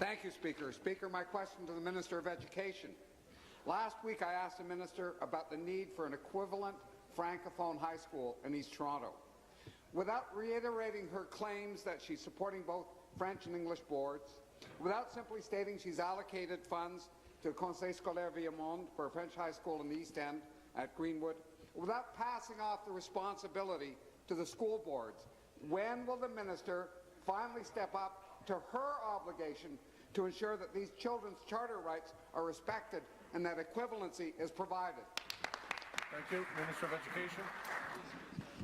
Thank you, Speaker. Speaker, my question to the Minister of Education. Last week I asked the Minister about the need for an equivalent Francophone high school in East Toronto. Without reiterating her claims that she's supporting both French and English boards, without simply stating she's allocated funds to Conseil Scolaire Viamonde for a French high school in the East End at Greenwood, without passing off the responsibility to the school boards, when will the Minister finally step up to her obligation to ensure that these children's charter rights are respected and that equivalency is provided? Thank you. Minister of Education.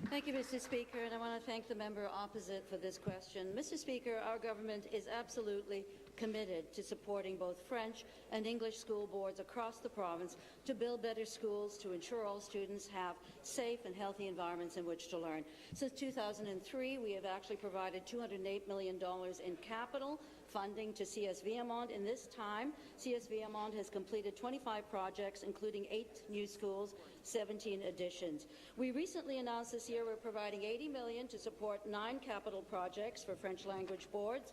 Thank you, Mr. Speaker, and I want to thank the member opposite for this question. Mr. Speaker, our government is absolutely committed to supporting both French and English school boards across the province to build better schools to ensure all students have safe and healthy environments in which to learn. Since 2003, we have actually provided $208 million in capital funding to CS Viamonde. In this time, CS Viamonde has completed 25 projects, including 8 new schools, 17 additions. We recently announced this year we're providing $80 million to support 9 capital projects for French language boards,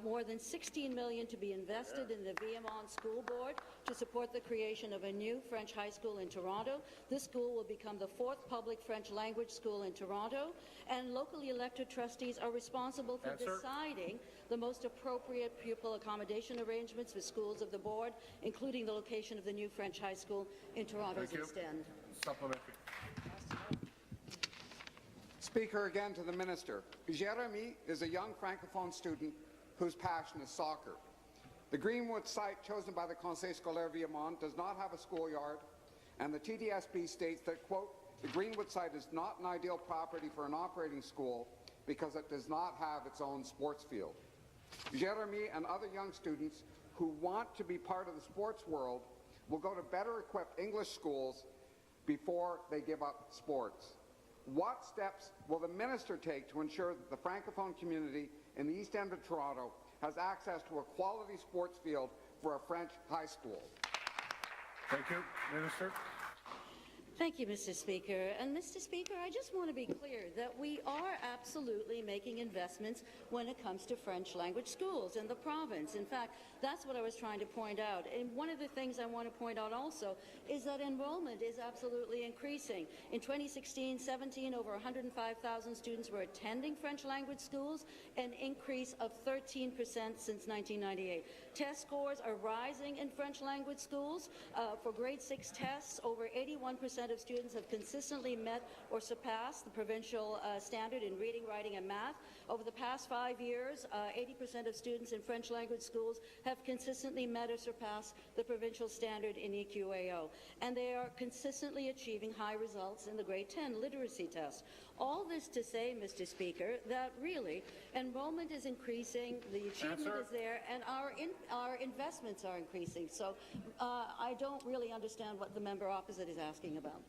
more than $16 million to be invested in the Viamonde School Board to support the creation of a new French high school in Toronto. This school will become the 4th public French language school in Toronto, and locally elected trustees are responsible for deciding the most appropriate pupil accommodation arrangements for schools of the board, including the location of the new French high school in Toronto's East End. Supplementary. Speaker, again to the Minister. Jeremy is a young Francophone student whose passion is soccer. The Greenwood site chosen by the Conseil Scolaire Viamonde does not have a schoolyard, and the TDSB states that, quote, the Greenwood site is not an ideal property for an operating school because it does not have its own sports field. Jeremy and other young students who want to be part of the sports world will go to better equipped English schools before they give up sports. What steps will the Minister take to ensure that the Francophone community in the East End of Toronto has access to a quality sports field for a French high school? Thank you. Minister. Thank you, Mr. Speaker. And Mr. Speaker, I just want to be clear that we are absolutely making investments when it comes to French language schools in the province. In fact, that's what I was trying to point out. And one of the things I want to point out also is that enrollment is absolutely increasing. In 2016-17, over 105,000 students were attending French language schools, an increase of 13% since 1998. Test scores are rising in French language schools. For grade 6 tests, over 81% of students have consistently met or surpassed the provincial standard in reading, writing and math. Over the past 5 years, 80% of students in French language schools have consistently met or surpassed the provincial standard in EQAO, and they are consistently achieving high results in the grade 10 literacy test. All this to say, Mr. Speaker, that really enrollment is increasing, the achievement is there, and our investments are increasing. So I don't really understand what the member opposite is asking about.